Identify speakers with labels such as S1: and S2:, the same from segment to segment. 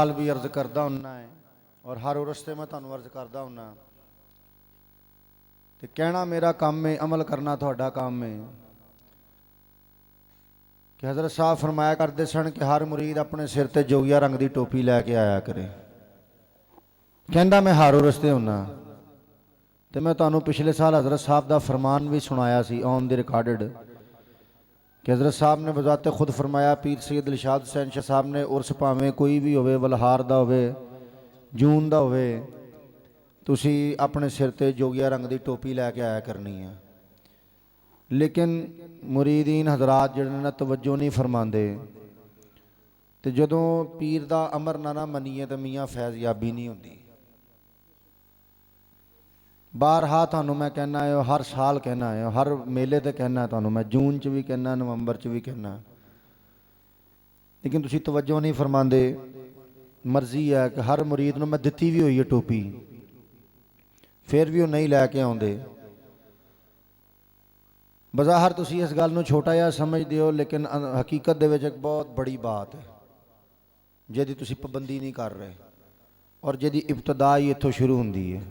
S1: हाल भी अर्ज करता हुन्ना है और हर उर्स से मैं तुहानू अर्ज करता हुन्ना तो कहना मेरा काम है, अमल करना तुहाडा काम है। कि हज़रत साहब फरमाया करते सन कि हर मुरीद अपने सिर ते जोगिया रंग की टोपी लैके आया करे। कहता मैं हर उर्स ते हुन्ना तो मैं तुहानू पिछले साल हज़रत साहब का फरमान भी सुनाया सी ऑन द रिकॉर्डेड कि हज़रत साहब ने बजाते खुद फरमाया, पीर सैयद दिलशाद हुसैन शाह साहब ने उर्स भावें कोई भी होवे, बलहार दा होवे, जून दा होवे, तुसी अपने सिर ते जोगिया रंग की टोपी लैके आया करनी है। लेकिन मुरीदीन हजरात जिहड़े ने तवज्जो नहीं फरमाते तो जदों पीर दा अमर ना मनीए तो मियाँ फैज़याबी नहीं होंदी। बारहा तुहानू मैं कहना है, हर साल कहना है, हर मेले ते कहना तुहानू मैं, जून च भी कहना, नवंबर च भी कहना, लेकिन तुसी तवज्जो नहीं फरमाते। मर्जी है कि हर मुरीद नू मैं दिती भी हुई है टोपी, फिर भी वो नहीं लैके आउंदे। बज़ाहर तुसी इस गल नू छोटा जिहा समझदे हो, लेकिन हकीकत दे विच एक बहुत बड़ी बात है जिहदी तुसी पाबंदी नहीं कर रहे और जिहदी इब्तदा ही इत्थों शुरू हुंदी है।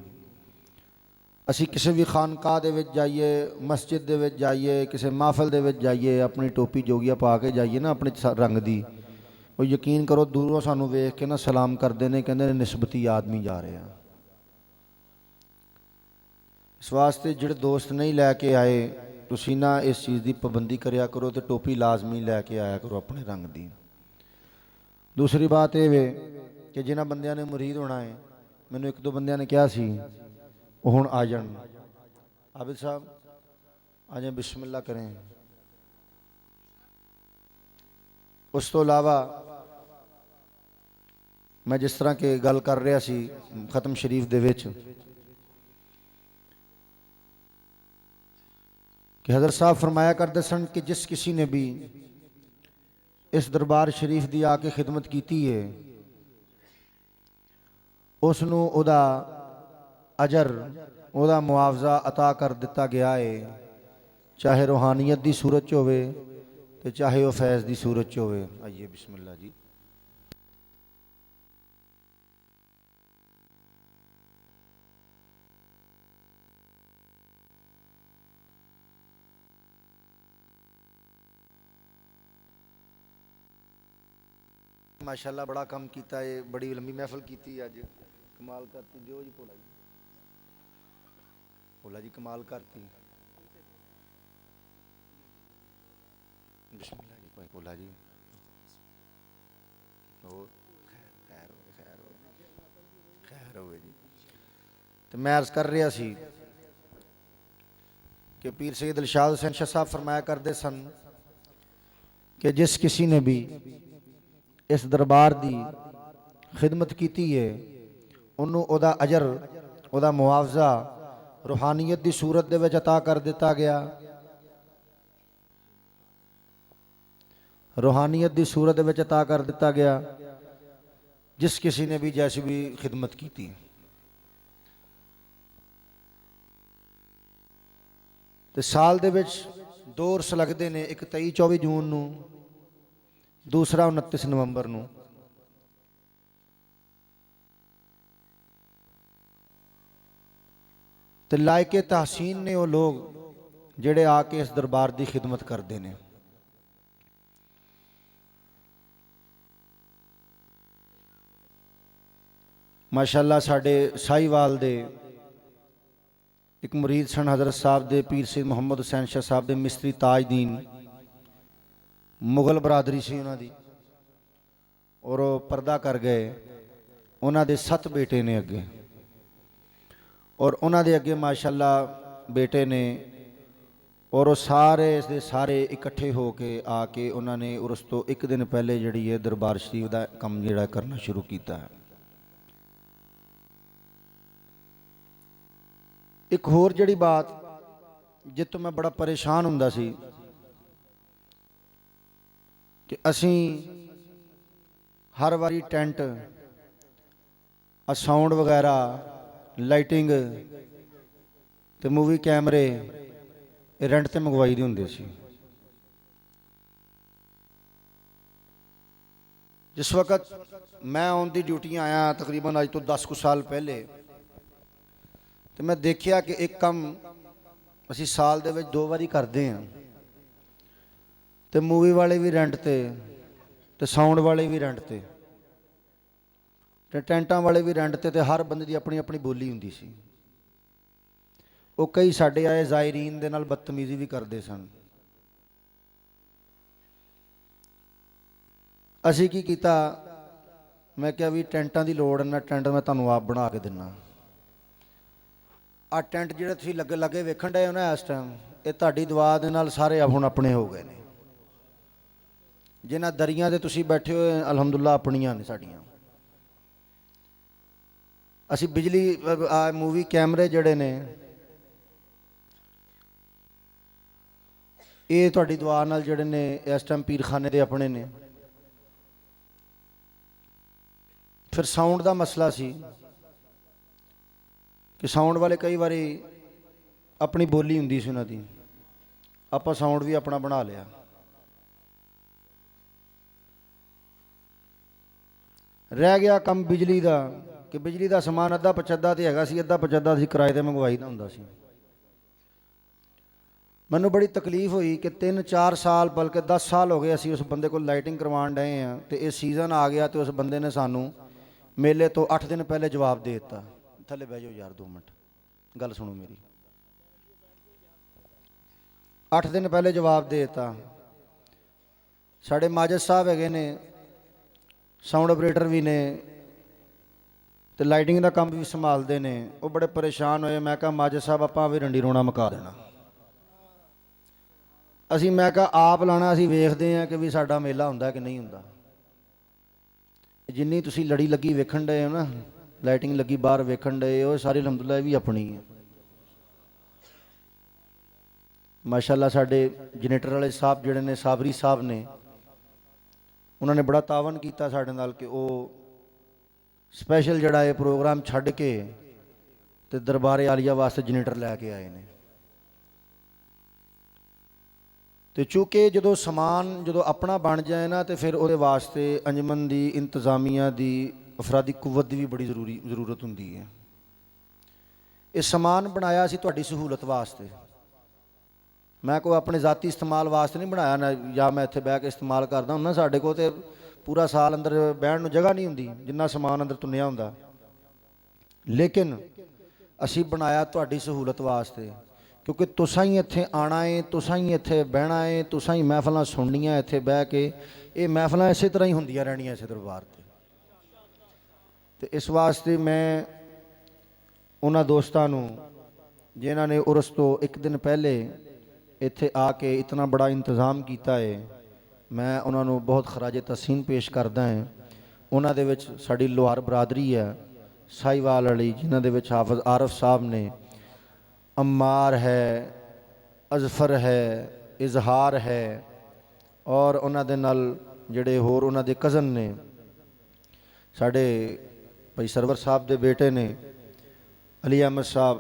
S1: असी किसी भी खानकाह दे विच जाइए, मस्जिद दे विच जाइए, किसी महफिल दे विच जाइए, अपनी टोपी जोगिया पा के जाइए ना अपने रंग दी, वो यकीन करो दूरों सानू वेख के ना सलाम करते हैं, कहते हैं निस्बती आदमी जा रहे हैं। इस वास्ते जिहड़े दोस्त नहीं लैके आए तुसी ना इस चीज़ की पाबंदी करिया करो तो टोपी लाजमी लैके आया करो अपने रंग की। दूसरी बात यह वे कि जिन्होंने बंदियां ने मुरीद होना है, मैनू एक दो बंदियां ने कहा सी वो हुण आ जाण, आबिद साहब आ जाए, बिस्मिल्लाह करें। उस तो इलावा मैं जिस तरह के गल कर रहा सी खत्म शरीफ दे विच कि हज़रत साहब फरमाया करते सन कि जिस किसी ने भी इस दरबार शरीफ की आके खिदमत की है उसनू उदा अजर, उदा मुआवजा अता कर दिता गया है, चाहे रूहानियत की सूरत च होवे ते चाहे वह फैज़ की सूरत च होवे। आइए बिस्मिल्लाह जी। माशाअल्लाह बड़ा कम किया है, बड़ी लंबी महफिल की अज, कमाल करती। जो जी भोला जी, भोला जी कमाल करती। बिस्मिल्लाह जी, कोई भोला जी और खैर हो जी। तो मैं अर्ज कर रहा सी कि पीर सैयद दिलशाद हुसैन शाह साहब फरमाया करते सन कि जिस किसी ने भी इस दरबार की खिदमत की है उन्होंने उदा अजर, उदा मुआवजा रूहानियत की सूरत दे विच अता कर दिता गया, रूहानियत की सूरत दे विच अता कर दिता गया जिस किसी ने भी जैसी भी खिदमत की। तो साल दे विच दो उर्स लगते हैं, एक 23-24 जून नूं, दूसरा 29 नवंबर नूं। तो लायके तहसीन ने वो लोग जिहड़े आके इस दरबार की खिदमत करते हैं। माशाअल्लाह साडे साहिवाल दे एक मुरीद सन हज़रत साहब दे पीर सैयद मुहम्मद हुसैन शाह साहब दे मिस्त्री ताजदीन, मुगल बरादरी सी उन्हां दी, और वो पर्दा कर गए। उन्हां दे 7 बेटे ने अगे, और उन्हां दे अगे माशाअल्लाह बेटे ने, और वो सारे दे सारे इकट्ठे होके आके उन्होंने उस तो एक दिन पहले जिहड़ी है दरबार शरीफ का काम जिहड़ा करना शुरू किया है। एक होर जिहड़ी बात जिस तो मैं बड़ा परेशान हुंदा सी कि असी हर वारी टेंट, साउंड वगैरह, लाइटिंग ते मूवी कैमरे रेंट ते मंगवाई दे हुंदे सी। जिस वक्त मैं आउण दी ड्यूटियां आया तकरीबन अज तो 10 कुछ साल पहले, तो मैं देखिया कि एक काम असी साल दे विच 2 वारी करते हैं, तो मूवी वाले भी रेंट ते साउंड वाले भी रेंट ते टेंटां वाले भी रेंट ते हर बंदे दी अपनी अपनी बोली हुंदी सी। वो कई साडे आए ज़ायरीन दे नाल बदतमीजी भी करते सन। असी की कीता, मैं क्या भी टेंटां दी लोड़ ना, टेंट मैं तुहानूं आप बना के दिना। आ टेंट जिहड़े तुसीं लगे लगे वेखण डए हो ना इस टाइम, ये तुहाडी दुआ दे नाल सारे हुण अपने हो गए ने। जिन्हां दरियां ते तुसीं बैठे हो अलहमदुल्ला अपनियां ने साडियां। असी बिजली मूवी कैमरे जिहड़े ने ये तुहाडी दुआ नाल जिहड़े ने इस टाइम पीरखाने दे अपने ने। फिर साउंड का मसला सी कि साउंड वाले कई बारी अपनी बोली हुंदी सी उन्हां दी, आपां साउंड भी अपना बना लिया। रह गया कम बिजली का कि बिजली का समान अद्धा पचद्धा तो हैगा सी, अद्धा पचद्धा सी किराए ते मंगवाई दा हुंदा सी। मैनूं बड़ी तकलीफ हुई कि 3-4 साल बल्कि 10 साल हो गए असी उस बंदे को लाइटिंग करवाउण डए हैं, तो यह सीजन आ गया तो उस बंदे ने सानू मेले तो 8 दिन पहले जवाब दे दिता। थले बह जाओ यार 2 मिनट, गल सुनो मेरी। 8 दिन पहले जवाब दे दिता। साढ़े माजिद साहब हैगे ने, साउंड ऑपरेटर भी ने, तो लाइटिंग का काम भी संभालते हैं। वो बड़े परेशान होए। मैं कहा माजिद साहब आपां भी रंडी रोना मुका देना असी। मैं कहा आप लाना, असी वेखते हैं कि भी साडा मेला हुंदा कि नहीं हुंदा। जिन्नी तुसी लड़ी लगी वेखण डए हो ना, लाइटिंग लगी बाहर वेखण डए हो, सारी अलहमदुल्ला भी अपनी है। माशाअल्लाह साडे जनरेटर वाले साहब जिहड़े ने, साबरी साहब ने, उन्होंने बड़ा तावन किया साडे नाल कि वो स्पैशल जड़ा ये प्रोग्राम छड्ड के ते दरबारे आलिया वास्ते जनरेटर लैके आए ने। तो चूँकि जो समान जो अपना बन जाए ना, तो फिर वो वास्ते अंजमन की इंतजामिया की अफराधी कुव्वत की भी बड़ी जरूरत होंगी है। ये समान बनाया सी तुहाडी सहूलत वास्ते, मैं कोई अपने जाती इस्तेमाल वास्ते नहीं बनाया ना, या मैं इत्थे बह के इस्तेमाल करदा हूं ना। साडे कोल ते पूरा साल अंदर बहन नूं जगह नहीं हुंदी जिन्ना समान अंदर तुन्निया हुंदा, लेकिन असी बनाया तुहाडी सहूलत वास्ते, क्योंकि तुसां ही इत्थे आना है, तुसां ही इत्थे बहना है, तुसां ही महफिलां सुननियां इत्थे बह के। ये महफिलां इसे तरह ही हुंदियां रहनियां इस दरबार ते इस वास्ते मैं उन्हां दोस्तां नूं जिन्हां ने उरस तो एक दिन पहले इत्थे आके इतना बड़ा इंतज़ाम किया है, मैं उन्होंने बहुत खराजे तहसीन पेश करदा है। उन्हां दे विच साडी लोहार बरादरी है साहिवाल वाली, जिन्हां दे विच हाफिज आरफ साहब ने, अम्मार है, अजफर है, इजहार है, और उन्हां दे नाल जिहड़े होर उन्हां दे कज़न ने, साडे भाई सरवर साहब दे बेटे ने अली अहमद साहब,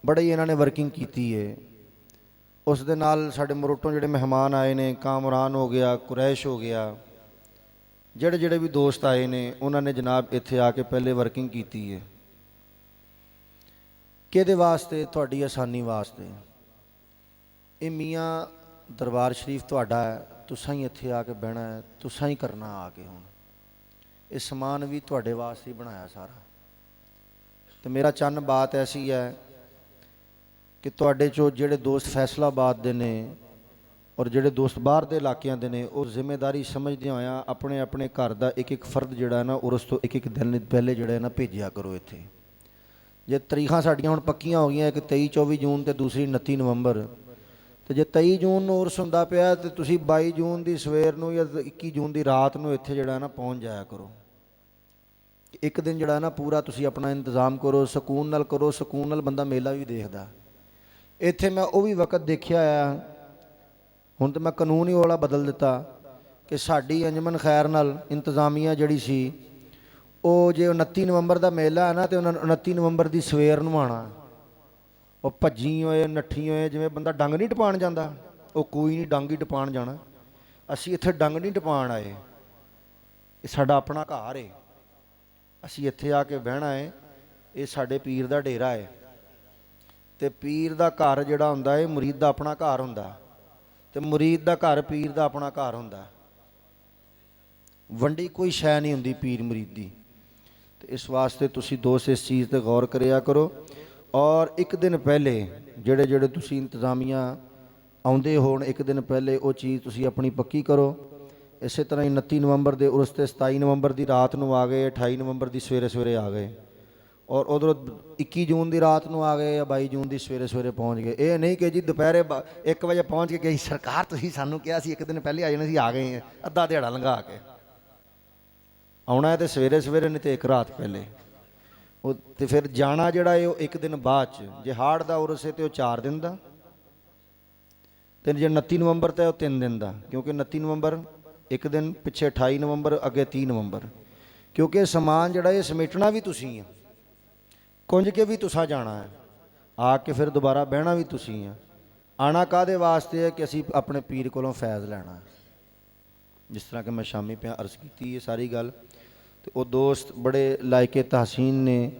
S1: बड़े ही इन्हां ने वर्किंग की है। उस दे नाल साडे मरोटों जिहड़े मेहमान आए ने, कामरान हो गया, कुरैश हो गया, जिहड़े जिहड़े भी दोस्त आए ने, उन्होंने जनाब इत्थे आके पहले वर्किंग की है। किहदे वास्ते? तुहाडी आसानी वास्ते। ये मियाँ दरबार शरीफ तुहाडा है, तुसां ही इत्थे आके बहना है, तुसां ही करना आके। हुण ये समान भी तुहाडे वास्ते ही बनाया सारा। तो मेरा चंद बात ऐसी है कि तुहाडे चो जिहड़े दोस्त फैसलाबाद दे ने और जिहड़े दोस्त बाहर दे इलाकिਆਂ दे ने, वो जिम्मेदारी समझदे होया अपने अपने घर दा एक एक फर्द जिहड़ा है ना, उरस तो एक एक दिन पहले जिहड़ा है ना भेजिया करो इत्थे। जे तरीखां साडियां हुण पक्कियां हो गईयां, एक 23-24 जून ते दूसरी 29 नवंबर, तो जे 23 जून नूं उरस हुंदा पिया ते तुसीं 22 जून दी सवेर नूं या 21 जून दी रात नूं इत्थे जिहड़ा है ना पहुंच जाया करो। एक दिन जिहड़ा है ना पूरा तुसीं अपना इंतजाम करो, सकून नाल करो, सकून नाल बंदा मेला भी देखदा। इत्थे मैं वो भी वक्त देखिया है, हुण तो मैं कानून ही वाला बदल दिता कि साडी अंजमन खैर नाल इंतजामिया जिहड़ी सी, वो जे 29 नवंबर का मेला है ना, तो 29 नवंबर की सवेर नूं आना। वो भज्जी होए नट्ठी होए, जिवें बंदा डंग नहीं टपाण जांदा, वो कोई नहीं डंग ही टपाण जाना। असीं इत्थे डंग नहीं टपाण आए, ਇਹ ਸਾਡਾ ਆਪਣਾ ਘਰ ਹੈ, ਅਸੀਂ ਇੱਥੇ ਆ ਕੇ ਬਹਿਣਾ ਹੈ, ਇਹ ਸਾਡੇ ਪੀਰ ਦਾ ਡੇਰਾ ਹੈ। ਤੇ ਪੀਰ ਦਾ ਘਰ ਜਿਹੜਾ ਹੁੰਦਾ ਹੈ ਮੁਰੀਦ ਦਾ ਆਪਣਾ ਘਰ ਹੁੰਦਾ, ਤੇ ਮੁਰੀਦ ਦਾ ਘਰ ਪੀਰ ਦਾ ਆਪਣਾ ਘਰ ਹੁੰਦਾ। ਵੰਡੀ ਕੋਈ ਸ਼ੈ ਨਹੀਂ ਹੁੰਦੀ ਪੀਰ ਮੁਰੀਦ ਦੀ। ਤੇ ਇਸ ਵਾਸਤੇ ਤੁਸੀਂ ਦੋਸਤ ਇਸ ਚੀਜ਼ ਤੇ ਗੌਰ ਕਰਿਆ ਕਰੋ। ਔਰ ਇੱਕ ਦਿਨ ਪਹਿਲੇ ਜਿਹੜੇ ਜਿਹੜੇ ਤੁਸੀਂ ਇੰਤਜ਼ਾਮੀਆਂ ਆਉਂਦੇ ਹੋਣ, ਇੱਕ ਦਿਨ ਪਹਿਲੇ ਉਹ ਚੀਜ਼ ਤੁਸੀਂ ਆਪਣੀ ਪੱਕੀ ਕਰੋ। ਇਸੇ ਤਰ੍ਹਾਂ ਹੀ 29 ਨਵੰਬਰ ਦੇ ਉਰਸ ਤੇ 27 ਨਵੰਬਰ ਦੀ ਰਾਤ ਨੂੰ ਆ ਗਏ, 28 ਨਵੰਬਰ ਦੀ ਸਵੇਰੇ ਸਵੇਰੇ ਆ ਗਏ, ਔਰ ਉਧਰੋਂ 21 ਜੂਨ ਦੀ ਰਾਤ ਨੂੰ ਆ ਗਏ ਜਾਂ 22 ਜੂਨ ਦੀ ਸਵੇਰੇ ਸਵੇਰੇ ਪਹੁੰਚ ਗਏ। ਇਹ ਨਹੀਂ ਕਿ ਜੀ ਦੁਪਹਿਰੇ 1 ਵਜੇ ਪਹੁੰਚ ਕੇ ਗਈ ਸਰਕਾਰ ਤੁਸੀਂ ਸਾਨੂੰ ਕਿਹਾ ਸੀ ਇੱਕ ਦਿਨ ਪਹਿਲੇ ਆ ਜਾਣਾ ਸੀ, ਆ ਗਏ, ਅੱਧਾ ਦਿਹਾੜਾ ਲੰਘਾ ਕੇ ਆਉਣਾ ਹੈ। ਤੇ ਸਵੇਰੇ ਸਵੇਰੇ ਨਹੀਂ ਤੇ ਇੱਕ ਰਾਤ ਪਹਿਲੇ ਉਹ, ਤੇ ਫਿਰ ਜਾਣਾ ਜਿਹੜਾ ਹੈ ਉਹ ਇੱਕ ਦਿਨ ਬਾਅਦ 'ਚ। ਜੇ ਹਾੜ ਦਾ ਉਰਸ ਹੈ ਤੇ ਉਹ 4 ਦਿਨ ਦਾ, ਤੇ ਜੇ 29 ਨਵੰਬਰ ਤੇ ਉਹ 3 ਦਿਨ ਦਾ, ਕਿਉਂਕਿ 29 ਨਵੰਬਰ ਇੱਕ ਦਿਨ ਪਿੱਛੇ, 28 ਨਵੰਬਰ ਅੱਗੇ 30 ਨਵੰਬਰ। ਕਿਉਂਕਿ ਸਮਾਨ ਜਿਹੜਾ ਇਹ ਸਮੇਟਣਾ ਵੀ ਤੁਸੀਂ ਆ, ਕੁੰਝ ਕੇ ਵੀ ਤੁਸਾਂ ਜਾਣਾ ਹੈ, ਆ ਕੇ ਫਿਰ ਦੁਬਾਰਾ ਬਹਿਣਾ ਵੀ ਤੁਸੀਂ ਆ। ਆਣਾ ਕਾਹਦੇ ਵਾਸਤੇ ਹੈ ਕਿ ਅਸੀਂ ਆਪਣੇ ਪੀਰ ਕੋਲੋਂ ਫੈਜ਼ ਲੈਣਾ। ਜਿਸ ਤਰ੍ਹਾਂ ਕਿ ਮੈਂ ਸ਼ਾਮੀ ਪਿਆ ਅਰਜ਼ ਕੀਤੀ ਇਹ ਸਾਰੀ ਗੱਲ, ਤੇ ਉਹ ਦੋਸਤ ਬੜੇ ਲਾਇਕੇ ਤਹਸੀਨ ਨੇ,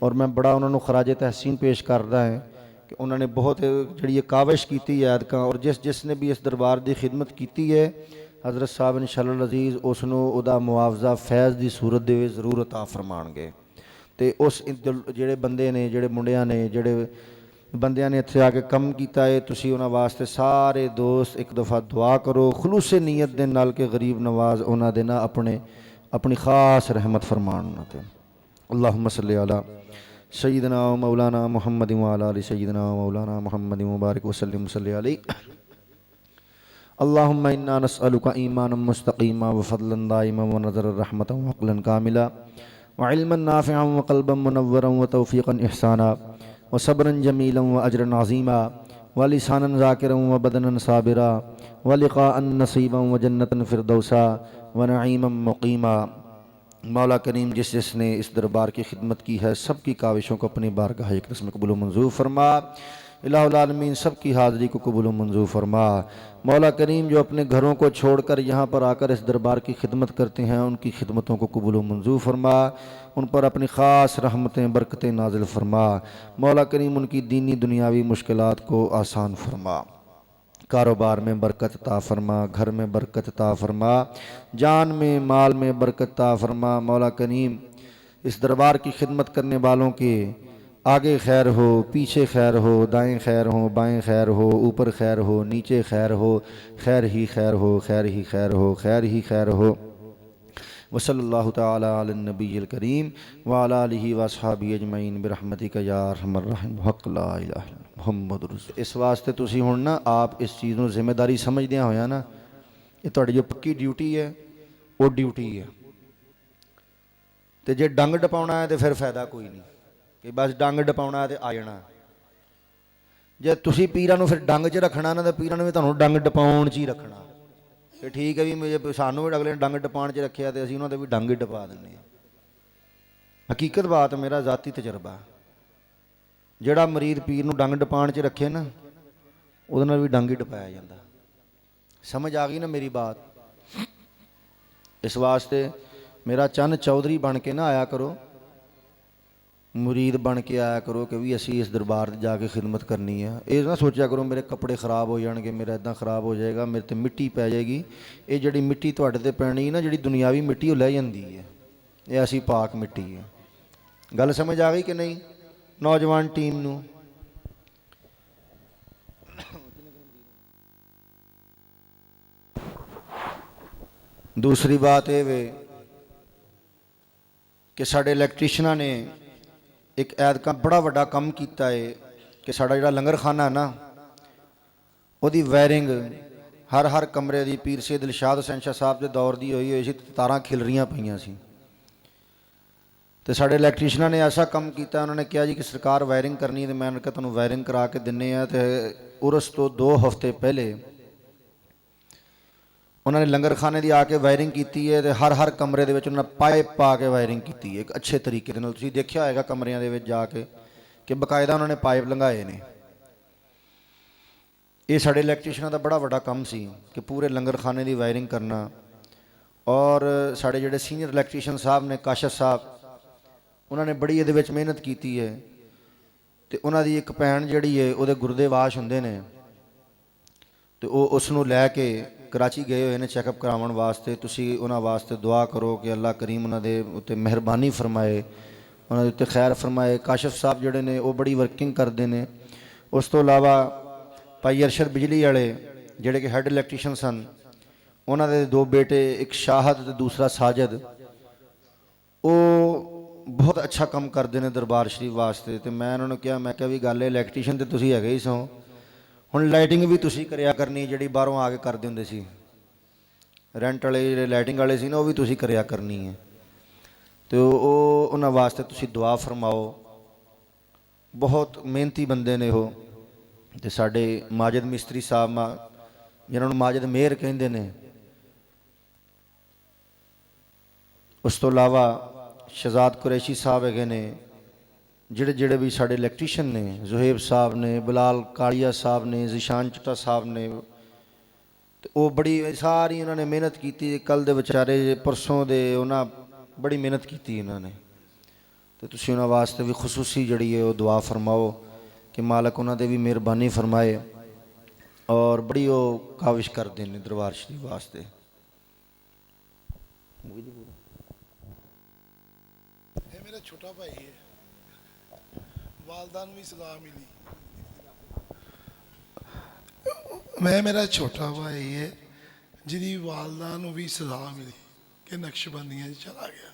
S1: ਔਰ ਮੈਂ ਬੜਾ ਉਹਨਾਂ ਨੂੰ ਖਰਾਜੇ ਤਹਸੀਨ ਪੇਸ਼ ਕਰਦਾ ਹੈ ਕਿ ਉਹਨਾਂ ਨੇ ਬਹੁਤ ਜਿਹੜੀ ਇਹ ਕਾਵਿਸ਼ ਕੀਤੀ ਹੈ ਐਦਕਾਂ, ਔਰ ਜਿਸ ਨੇ ਵੀ ਇਸ ਦਰਬਾਰ ਦੀ ਖਿਦਮਤ ਕੀਤੀ ਹੈ ਹਜ਼ਰਤ ਸਾਹਿਬ ਇੰਸ਼ਾਅੱਲਾ ਅਜ਼ੀਜ਼ ਉਸ ਨੂੰ ਉਹਦਾ ਮੁਆਵਜ਼ਾ ਫੈਜ਼ ਦੀ ਸੂਰਤ ਦੇ ਵਿੱਚ ਜ਼ਰੂਰ ਅਤਾ ਫਰਮਾਉਣਗੇ। ਤੇ ਉਸ ਜਿਹੜੇ ਬੰਦੇ ਨੇ, ਜਿਹੜੇ ਮੁੰਡਿਆਂ ਨੇ, ਜਿਹੜੇ ਬੰਦਿਆਂ ਨੇ ਇੱਥੇ ਆ ਕੇ ਕੰਮ ਕੀਤਾ ਹੈ, ਤੁਸੀਂ ਉਹਨਾਂ ਵਾਸਤੇ ਸਾਰੇ ਦੋਸਤ ਇੱਕ ਦਫਾ ਦੁਆ ਕਰੋ ਖਲੂਸੇ ਨੀਅਤ ਦੇ ਨਾਲ ਕਿ ਗਰੀਬ ਨਵਾਜ਼ ਉਹਨਾਂ ਦੇ ਨਾ ਆਪਣੀ ਖਾਸ ਰਹਿਮਤ ਫਰਮਾਉਣ ਉਹਨਾਂ 'ਤੇ। ਅੱਲਾਹੁम्मा सल्ली अला सय्यिदना मौलाना मुहम्मद व अला आलि सय्यिदना मौलाना मुहम्मद मुबारक वसल्लम सल्ली अलैहि। अल्लाहुम्मा इन्ना नस्अलुका ईमानन मुस्तक़ीमा व फ़ज़लन दाइमा व नज़रन रहमतन व अक़लन कामिला व इल्मन नाफ़िअन व क़ल्बन मुनव्वरन व तौफ़ीक़न इहसाना व सब्रन जमीलन व अजरन अज़ीमा व लिसानन ज़ाकिरन व बदनन साबिरा व लिक़ाअन नसीबन व जन्नतन फ़िरदौसा व नईमन मुक़ीमा। मौला करीम जिसने इस दरबार की खिदमत की है सबकी काविशों को अपनी बारगाह इक़दस में कबूल मंजूर फरमा। इलाहुल आलमीन सबकी हाज़िरी को कबूल मंजूर फरमा। मौला करीम जो अपने घरों को छोड़कर यहाँ पर आकर इस दरबार की खिदमत करते हैं उनकी खिदमतों को कबूल मंजूर फरमा। उन पर अपनी ख़ास रहमतें बरकतें नाजिल फरमा। मौला करीम उनकी दीनी दुनियावी मुश्किलात को आसान फरमा। कारोबार में बरकत ता फरमा, घर में बरकत ता फरमा, जान में माल में बरकत ता फरमा। मौला करीम इस दरबार की खिदमत करने वालों के आगे खैर हो, पीछे खैर हो, दाएं खैर हो, बाएं खैर हो, ऊपर खैर हो, नीचे खैर हो, खैर ही खैर हो, खैर ही खैर हो, खैर ही खैर हो। वसल्लल्लाहु तआला अला नबील करीम व अला आलिहि व अस्हाबिहि अजमईन बिरहमतिका या अरहमर राहिम हक ला इलाहा इल्लल्लाह मुहम्मद रसूल। इस वास्ते तुसी हुण ना आप इस चीज़ ਨੂੰ ਜ਼ਿੰਮੇਵਾਰੀ ਸਮਝਦਿਆਂ ਹੋਇਆ ਨਾ, ਇਹ ਤੁਹਾਡੀ ਜੋ ਪੱਕੀ ਡਿਊਟੀ ਹੈ ਉਹ ਡਿਊਟੀ ਹੈ। ਤੇ ਜੇ ਡੰਗ ਡਪਾਉਣਾ ਹੈ ਤੇ ਫਿਰ ਫਾਇਦਾ ਕੋਈ ਨਹੀਂ ਕਿ ਬਸ ਡੰਗ ਡਪਾਉਣਾ ਤੇ ਆ ਜਾਣਾ। ਜੇ ਤੁਸੀਂ ਪੀਰਾਂ ਨੂੰ ਫਿਰ ਡੰਗ 'ਚ ਰੱਖਣਾ ਨਾ, ਤਾਂ ਪੀਰਾਂ ਨੇ ਵੀ ਤੁਹਾਨੂੰ ਡੰਗ ਡਪਾਉਣ 'ਚ ਹੀ ਰੱਖਣਾ। ਤੇ ਠੀਕ ਹੈ ਵੀ ਸਾਨੂੰ ਵੀ ਅਗਲੇ ਨੇ ਡੰਗ ਡਪਾਉਣ 'ਚ ਰੱਖਿਆ ਤੇ ਅਸੀਂ ਉਹਨਾਂ ਦੇ ਵੀ ਡੰਗ ਹੀ ਡਪਾ ਦਿੰਦੇ ਹਾਂ। ਹਕੀਕਤ ਬਾਤ ਮੇਰਾ ਜ਼ਾਤੀ ਤਜਰਬਾ, ਜਿਹੜਾ ਮਰੀਦ ਪੀਰ ਨੂੰ ਡੰਗ ਡਪਾਉਣ 'ਚ ਰੱਖੇ ਨਾ ਉਹਦੇ ਨਾਲ ਵੀ ਡੰਗ ਹੀ ਡਪਾਇਆ ਜਾਂਦਾ। ਸਮਝ ਆ ਗਈ ਨਾ ਮੇਰੀ ਬਾਤ। ਇਸ ਵਾਸਤੇ ਮੇਰਾ ਚੰਨ ਚੌਧਰੀ ਬਣ ਕੇ ਨਾ ਆਇਆ ਕਰੋ, मुरीद बन के आया करो कि भी असी इस दरबार जाके खिदमत करनी है। ये ना सोचा करो मेरे कपड़े खराब हो जाएंगे, मेरा इदा खराब हो जाएगा, मेरे ते मिट्टी पै जाएगी। ये जी मिट्टी तुहाडे ते पैनी ना, जी दुनियावी मिट्टी वो लै जाती है, ये असी पाक मिट्टी है। गल समझ आ गई कि नहीं नौजवान टीम नू? दूसरी बात ये वे कि साडे इलैक्ट्रीशियनां ने एक ऐदका बड़ा वड्डा काम किया है कि साडा जिहड़ा लंगर खाना है ना उहदी वायरिंग हर कमरे की पीर सैयद दिलशाद हुसैन शाह साहब के दौर की हुई सी, तारां खिलरियां पईयां सी। तो साडे इलैक्ट्रीशियनां ने ऐसा काम किया, उन्होंने कहा जी कि सरकार वायरिंग करनी है, तो मैंने कहा तुहानूं वायरिंग करा के दिन्ने आ। तो उरस तो 2 हफ्ते पहले उन्होंने लंगर खाने की आके वायरिंग की है। तो हर कमरे के उन्होंने पाइप पा के वायरिंग की है एक अच्छे तरीके नाल। तुसीं देखिया होएगा कमरियां दे विच जाके कि बकायदा उन्होंने पाइप लंघाए ने। ये साडे इलैक्ट्रीशियनां दा बड़ा वड्डा काम सी कि पूरे लंगर खाने की वायरिंग करना। ਔਰ ਸਾਡੇ ਜਿਹੜੇ ਸੀਨੀਅਰ ਇਲੈਕਟ੍ਰੀਸ਼ੀਅਨ ਸਾਹਿਬ ਨੇ ਕਾਸ਼ਫ ਸਾਹਿਬ, ਉਹਨਾਂ ਨੇ ਬੜੀ ਇਹਦੇ ਵਿੱਚ ਮਿਹਨਤ ਕੀਤੀ ਹੈ। ਤੇ ਉਹਨਾਂ ਦੀ ਇੱਕ ਭੈਣ ਜਿਹੜੀ ਹੈ ਉਹਦੇ ਗੁਰਦੇ ਵਾਸ਼ ਹੁੰਦੇ ਨੇ, ਤੇ ਉਹ ਉਸ ਨੂੰ ਲੈ ਕੇ ਕਰਾਚੀ ਗਏ ਹੋਏ ਨੇ ਚੈੱਕਅਪ ਕਰਾਉਣ ਵਾਸਤੇ। ਤੁਸੀਂ ਉਹਨਾਂ ਵਾਸਤੇ ਦੁਆ ਕਰੋ ਕਿ ਅੱਲਾਹ ਕਰੀਮ ਉਹਨਾਂ ਦੇ ਉੱਤੇ ਮਿਹਰਬਾਨੀ ਫਰਮਾਏ, ਉਹਨਾਂ ਦੇ ਉੱਤੇ ਖੈਰ ਫਰਮਾਏ। ਕਾਸ਼ਫ ਸਾਹਿਬ ਜਿਹੜੇ ਨੇ ਉਹ ਬੜੀ ਵਰਕਿੰਗ ਕਰਦੇ ਨੇ। ਉਸ ਤੋਂ ਇਲਾਵਾ ਭਾਈ ਅਰਸ਼ਦ ਬਿਜਲੀ ਵਾਲੇ ਜਿਹੜੇ ਕਿ ਹੈੱਡ ਇਲੈਕਟ੍ਰੀਸ਼ੀਅਨ ਸਨ, ਉਹਨਾਂ ਦੇ ਦੋ ਬੇਟੇ, ਇੱਕ ਸ਼ਾਹਦ ਤੇ ਦੂਸਰਾ ਸਾਜਦ, ਉਹ ਬਹੁਤ ਅੱਛਾ ਕੰਮ ਕਰਦੇ ਨੇ ਦਰਬਾਰ ਸ਼ਰੀਫ ਵਾਸਤੇ। ਤੇ ਮੈਂ ਉਹਨਾਂ ਨੂੰ ਕਿਹਾ, ਮੈਂ ਕਿਹਾ ਵੀ ਗੱਲ ਇਲੈਕਟ੍ਰੀਸ਼ੀਅਨ ਤੇ ਤੁਸੀਂ ਹੈਗੇ ਹੀ ਸੋ, ਹੁਣ ਲਾਈਟਿੰਗ ਵੀ ਤੁਸੀਂ ਕਰਿਆ ਕਰਨੀ, ਜਿਹੜੀ ਬਾਹਰੋਂ ਆ ਕੇ ਕਰਦੇ ਹੁੰਦੇ ਸੀ ਰੈਂਟ ਵਾਲੇ, ਜਿਹੜੇ ਲਾਈਟਿੰਗ ਵਾਲੇ ਸੀ ਨਾ, ਉਹ ਵੀ ਤੁਸੀਂ ਕਰਿਆ ਕਰਨੀ ਹੈ। ਤੇ ਉਹ ਉਹਨਾਂ ਵਾਸਤੇ ਤੁਸੀਂ ਦੁਆ ਫਰਮਾਓ। ਬਹੁਤ ਮਿਹਨਤੀ ਬੰਦੇ ਨੇ ਉਹ। ਤੇ ਸਾਡੇ ਮਾਜਿਦ ਮਿਸਤਰੀ ਸਾਹਿਬ, ਜਿਹਨਾਂ ਨੂੰ ਮਾਜਿਦ ਮੇਹਰ ਕਹਿੰਦੇ ਨੇ, ਉਸ ਤੋਂ ਇਲਾਵਾ ਸ਼ਹਜ਼ਾਦ ਕੁਰੈਸ਼ੀ ਸਾਹਿਬ ਹੈਗੇ ਨੇ, ਜਿਹੜੇ ਵੀ ਸਾਡੇ ਇਲੈਕਟ੍ਰੀਸ਼ੀਅਨ ਨੇ, ਜ਼ੁਹੇਬ ਸਾਹਿਬ ਨੇ, ਬਿਲਾਲ ਕਾਲੀਆ ਸਾਹਿਬ ਨੇ, ਜ਼ੀਸ਼ਾਨ ਚੁੱਟਾ ਸਾਹਿਬ ਨੇ, ਤੇ ਉਹ ਬੜੀ ਸਾਰੀ ਉਹਨਾਂ ਨੇ ਮਿਹਨਤ ਕੀਤੀ। ਕੱਲ੍ਹ ਦੇ ਵਿਚਾਰੇ ਪਰਸੋਂ ਦੇ ਉਹਨਾਂ ਬੜੀ ਮਿਹਨਤ ਕੀਤੀ ਇਹਨਾਂ ਨੇ। ਤੇ ਤੁਸੀਂ ਉਹਨਾਂ ਵਾਸਤੇ ਵੀ ਖੁਸੂਸੀ ਜਿਹੜੀ ਹੈ ਉਹ ਦੁਆ ਫਰਮਾਓ ਕਿ ਮਾਲਕ ਉਹਨਾਂ ਦੇ ਵੀ ਮਿਹਰਬਾਨੀ ਫਰਮਾਏ। ਔਰ ਬੜੀ ਉਹ ਕਾਵਿਸ਼ ਕਰਦੇ ਨੇ ਦਰਬਾਰ ਸ਼ਰੀਫ ਵਾਸਤੇ।
S2: ਇਹ ਮੇਰਾ ਛੋਟਾ ਭਾਈ ਹੈ, ਵਾਲਦਾ ਨੂੰ ਵੀ ਸਲਾਹ ਮਿਲੀ। ਮੇਰਾ ਛੋਟਾ ਭਾਈ ਹੈ ਜਿਹਦੀ ਵਾਲਦਾ ਨੂੰ ਵੀ ਸਲਾਹ ਮਿਲੀ ਕਿ ਨਕਸ਼ਬੰਦੀਆਂ 'ਚ ਚਲਾ ਗਿਆ।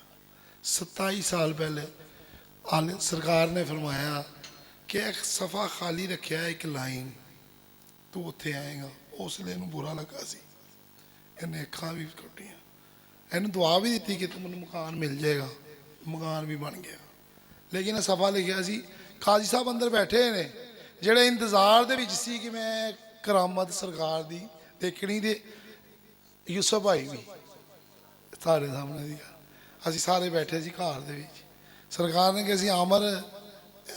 S2: 27 ਸਾਲ ਪਹਿਲੇ ਸਰਕਾਰ ਨੇ ਫਰਮਾਇਆ ਕਿ ਇੱਕ ਸਫਾ ਖਾਲੀ ਰੱਖਿਆ, ਇੱਕ ਲਾਈਨ, ਤੂੰ ਉੱਥੇ ਆਏਗਾ। ਉਸ ਲਈ ਇਹਨੂੰ ਬੁਰਾ ਲੱਗਾ ਸੀ, ਇਹਨੇ ਅੱਖਾਂ ਵੀ ਕੱਢੀਆਂ, ਇਹਨੂੰ ਦੁਆ ਵੀ ਦਿੱਤੀ ਕਿ ਤੁਹਾਨੂੰ ਮਕਾਨ ਮਿਲ ਜਾਏਗਾ। ਮਕਾਨ ਵੀ ਬਣ ਗਿਆ, ਲੇਕਿਨ ਸਫਾ ਲਿਖਿਆ ਸੀ। ਕਾਜ਼ੀ ਸਾਹਿਬ ਅੰਦਰ ਬੈਠੇ ਨੇ ਜਿਹੜੇ ਇੰਤਜ਼ਾਰ ਦੇ ਵਿੱਚ ਸੀ ਕਿ ਮੈਂ ਕਰਾਮਤ ਸਰਕਾਰ ਦੀ ਦੇਖਣੀ। ਦੇ ਯੂਸਫ ਭਾਈ ਵੀ ਸਾਡੇ ਸਾਹਮਣੇ ਦੀ, ਅਸੀਂ ਸਾਰੇ ਬੈਠੇ ਸੀ ਘਰ ਦੇ ਵਿੱਚ। ਸਰਕਾਰ ਨੇ ਕਿ ਅਸੀਂ ਅਮਰ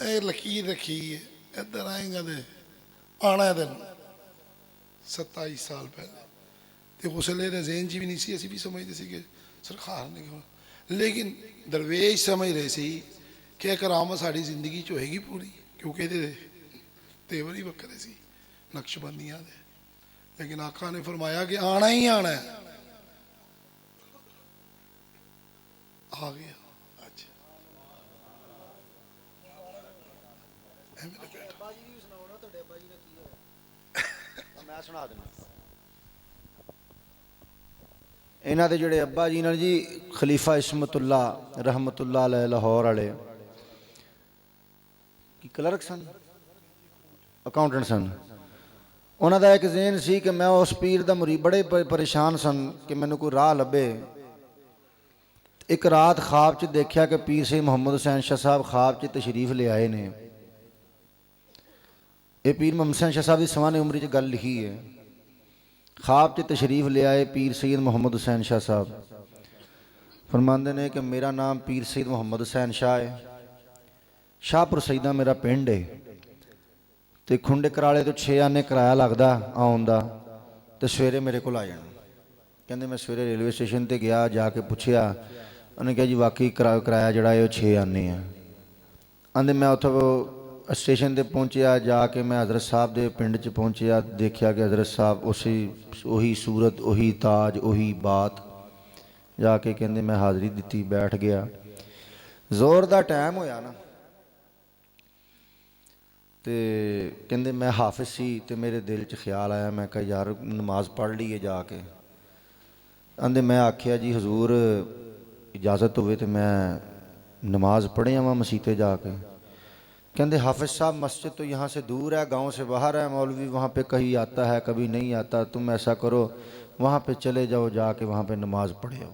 S2: ਇਹ ਲਕੀਰ ਰੱਖੀ ਹੈ, ਇੱਧਰ ਆਏਗਾ ਤੇ ਆਉਣਾ ਹੈ ਤੈਨੂੰ। 27 ਸਾਲ ਪਹਿਲੇ। ਤੇ ਉਸ ਵੇਲੇ ਦੇ ਜ਼ਹਿਨ 'ਚ ਵੀ ਨਹੀਂ ਸੀ, ਅਸੀਂ ਵੀ ਸਮਝਦੇ ਸੀ ਕਿ ਸਰਕਾਰ ਨੇ ਕਿਉਂ, ਲੇਕਿਨ ਦਰਵੇਸ਼ ਸਮਝ ਰਹੇ ਸੀ ਕਿ ਇਹ ਕਰਾਮਤ ਸਾਡੀ ਜ਼ਿੰਦਗੀ 'ਚ ਹੋਏਗੀ ਪੂਰੀ, ਕਿਉਂਕਿ ਇਹਦੇ ਤੇਵਰ ਹੀ ਵੱਖਰੇ ਸੀ ਨਕਸ਼ਬੰਦੀਆਂ ਦੇ। ਲੇਕਿਨ ਆਕਾ ਨੇ ਫਰਮਾਇਆ ਕਿ ਆਣਾ ਹੀ ਆਣਾ ਹੈ। ਆ ਗਿਆ ਅੱਜ। ਇਹ ਮੇਰਾ ਬੇਟਾ
S1: ਮੈਂ ਸੁਣਾ ਦਿੰਦਾ। ਇਹਨਾਂ ਦੇ ਜਿਹੜੇ ਅੱਬਾ ਜੀ ਨੇ ਜੀ, ਖਲੀਫਾ ਇਸਮਤੁੱਲਾ ਰਹਿਮਤੁੱਲਾ ਅਲੈਹ ਲਾਹੌਰ ਵਾਲੇ, ਕੀ ਕਲਰਕ ਸਨ, ਅਕਾਊਂਟੈਂਟ ਸਨ। ਉਹਨਾਂ ਦਾ ਇੱਕ ਜ਼ਹਿਨ ਸੀ ਕਿ ਮੈਂ ਉਸ ਪੀਰ ਦਾ ਮੁਰੀਦ, ਬੜੇ ਪਰੇਸ਼ਾਨ ਸਨ ਕਿ ਮੈਨੂੰ ਕੋਈ ਰਾਹ ਲੱਭੇ। ਇੱਕ ਰਾਤ ਖਾਬ 'ਚ ਦੇਖਿਆ ਕਿ ਪੀਰ ਸਈਦ ਮੁਹੰਮਦ ਹੁਸੈਨ ਸ਼ਾਹ ਸਾਹਿਬ ਖਾਬ 'ਚ ਤਸ਼ਰੀਫ ਲੈ ਆਏ ਨੇ। ਇਹ ਪੀਰ ਮੁਹੰਮਦ ਹੁਸੈਨ ਸ਼ਾਹ ਸਾਹਿਬ ਦੀ ਸਵਾਨੇ ਉਮਰੀ 'ਚ ਗੱਲ ਲਿਖੀ ਹੈ। ਖਾਬ 'ਚ ਤਸ਼ਰੀਫ ਲੈ ਆਏ ਪੀਰ ਸਈਦ ਮੁਹੰਮਦ ਹੁਸੈਨ ਸ਼ਾਹ ਸਾਹਿਬ। ਫਰਮਾਉਂਦੇ ਨੇ ਕਿ ਮੇਰਾ ਨਾਮ ਪੀਰ ਸਈਦ ਮੁਹੰਮਦ ਹੁਸੈਨ ਸ਼ਾਹ ਹੈ, ਸ਼ਾਹਪੁਰ ਸਈਦਾ ਮੇਰਾ ਪਿੰਡ ਹੈ, ਤੇ ਖੁੰਡੇ ਕਰਾਲੇ ਤੋਂ 6 ਆਨੇ ਕਿਰਾਇਆ ਲੱਗਦਾ ਆਉਣ ਦਾ, ਤੇ ਸਵੇਰੇ ਮੇਰੇ ਕੋਲ ਆ ਜਾਣਾ। ਕਹਿੰਦੇ ਮੈਂ ਸਵੇਰੇ ਰੇਲਵੇ ਸਟੇਸ਼ਨ ਤੇ ਗਿਆ, ਜਾ ਕੇ ਪੁੱਛਿਆ, ਉਹਨੇ ਕਿਹਾ ਜੀ ਵਾਕਈ ਕਿਰਾਇਆ ਜਿਹੜਾ ਹੈ ਉਹ 6 ਆਨੇ ਆ। ਆਂਦੇ ਮੈਂ ਉੱਥੋਂ ਸਟੇਸ਼ਨ ਤੇ ਪਹੁੰਚਿਆ, ਜਾ ਕੇ ਮੈਂ ਹਜ਼ਰਤ ਸਾਹਿਬ ਦੇ ਪਿੰਡ 'ਚ ਪਹੁੰਚਿਆ, ਦੇਖਿਆ ਕਿ ਹਜ਼ਰਤ ਸਾਹਿਬ ਉਹੀ ਸੂਰਤ, ਉਹੀ ਤਾਜ, ਉਹੀ ਬਾਤ। ਜਾ ਕੇ ਕਹਿੰਦੇ ਮੈਂ ਹਾਜ਼ਰੀ ਦਿੱਤੀ, ਬੈਠ ਗਿਆ। ਜ਼ੋਰ ਦਾ ਟਾਈਮ ਹੋਇਆ ਨਾ, ਤੇ ਕਹਿੰਦੇ ਮੈਂ ਹਾਫਿਜ਼ ਸੀ ਤੇ ਮੇਰੇ ਦਿਲ 'ਚ ਖਿਆਲ ਆਇਆ, ਮੈਂ ਕਿਹਾ ਯਾਰ ਨਮਾਜ਼ ਪੜ੍ਹ ਲਈਏ ਜਾ ਕੇ। ਆਂਦੇ ਮੈਂ ਆਖਿਆ ਜੀ ਹਜ਼ੂਰ इजाज़त हुए तो मैं नमाज पढ़े आवा मसीते जाके। कहते हाफिज साहब मस्जिद तो यहाँ से दूर है, गांव से बाहर है, मौलवी वहाँ पे कहीं आता है कभी नहीं आता, तुम ऐसा करो वहाँ पे चले जाओ, जाके वहाँ पे नमाज पढ़े आओ।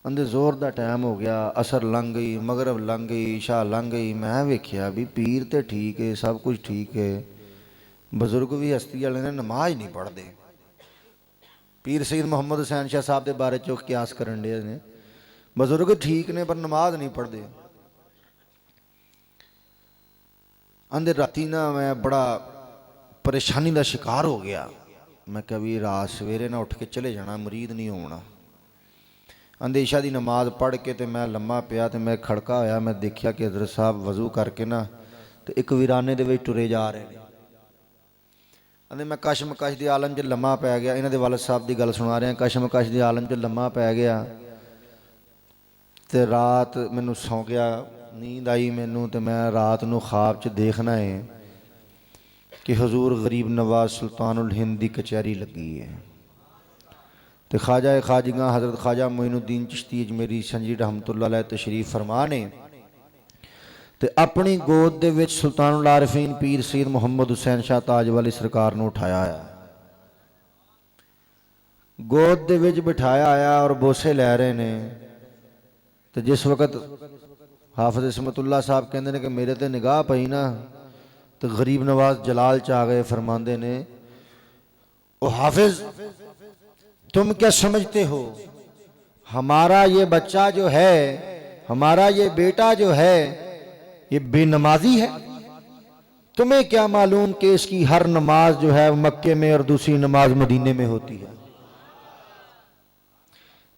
S1: अंदर जोर का टाइम हो गया, असर लंघ गई, मगरब लंघ गई, इशा लंघ गई। मैं वेख्या भी पीर तो ठीक है, सब कुछ ठीक है, बजुर्ग भी हस्ती वाले ने नमाज नहीं पढ़ते। पीर सईद मुहम्मद हुसैन शाह साहब के बारे चो क्यास करन दे ने, बजुर्ग ठीक ने पर नमाज नहीं पढ़ते। आंदे राती ना मैं बड़ा परेशानी का शिकार हो गया। मैं कहा भी रात सवेरे ना उठ के चले जाना, मुरीद नहीं होना। ਅੰਦੇਸ਼ਾ ਦੀ ਨਮਾਜ਼ ਪੜ੍ਹ ਕੇ ਤੇ ਮੈਂ ਲੰਮਾ ਪਿਆ ਤੇ ਮੈਂ ਖੜਕਾ ਹੋਇਆ। ਮੈਂ ਦੇਖਿਆ ਕਿ ਹਜ਼ਰਤ ਸਾਹਿਬ ਵਜ਼ੂ ਕਰਕੇ ਨਾ ਤੇ ਇੱਕ ਵੀਰਾਨੇ ਦੇ ਵਿੱਚ ਟੁਰੇ ਜਾ ਰਹੇ ਨੇ। ਕਹਿੰਦੇ ਮੈਂ ਕਸ਼ਮਕਸ਼ ਦੇ ਆਲਮ 'ਚ ਲੰਮਾ ਪੈ ਗਿਆ। ਇਹਨਾਂ ਦੇ ਵਾਲਦ ਸਾਹਿਬ ਦੀ ਗੱਲ ਸੁਣਾ ਰਿਹਾ। ਕਸ਼ਮਕਸ਼ ਦੇ ਆਲਮ 'ਚ ਲੰਮਾ ਪੈ ਗਿਆ ਤੇ ਰਾਤ ਮੈਨੂੰ ਸੌਂ ਗਿਆ, ਨੀਂਦ ਆਈ ਮੈਨੂੰ। ਤੇ ਮੈਂ ਰਾਤ ਨੂੰ ख्वाब 'ਚ ਦੇਖਣਾ ਹੈ ਕਿ ਹਜ਼ੂਰ ਗਰੀਬ ਨਵਾਜ਼ ਸੁਲਤਾनुल हिंद ਦੀ ਕਚਹਿਰੀ ਲੱਗੀ ਹੈ ਤੇ ख्वाजा ख्वाजियाँ हज़रत ख्वाजा मोइनुद्दीन चिश्ती अजमेरी संजी रहमतुल्लाह अलैह तशरीफ फरमा ने ਤੇ ਆਪਣੀ ਗੋਦ ਦੇ ਵਿੱਚ ਸੁਲਤਾनुल आरिफीन पीर सैयद मुहम्मद हुसैन शाह ताज वाली सरकार ਨੂੰ ਉਠਾਇਆ ਆ, ਗੋਦ ਦੇ ਵਿੱਚ ਬਿਠਾਇਆ ਆਇਆ ਔਰ ਬੋਸੇ ਲੈ ਰਹੇ ਨੇ। ਤੇ ਜਿਸ ਵਕਤ ਹਾਫਿਜ਼ ਇਸਮਤੁल्लाह ਸਾਹਿਬ ਕਹਿੰਦੇ ਨੇ ਕਿ ਮੇਰੇ ਤੇ ਨਿਗਾਹ ਪਈ ਨਾ तो गरीब नवाज जलाल च आ गए। फरमाते ने ओ हाफिज तुम क्या समझते हो, हमारा ये बच्चा जो है, हमारा ये बेटा जो है, ये बेनमाजी है। तुम्हें क्या मालूम कि इसकी हर नमाज जो है मक्के में और दूसरी नमाज मदीने में होती है।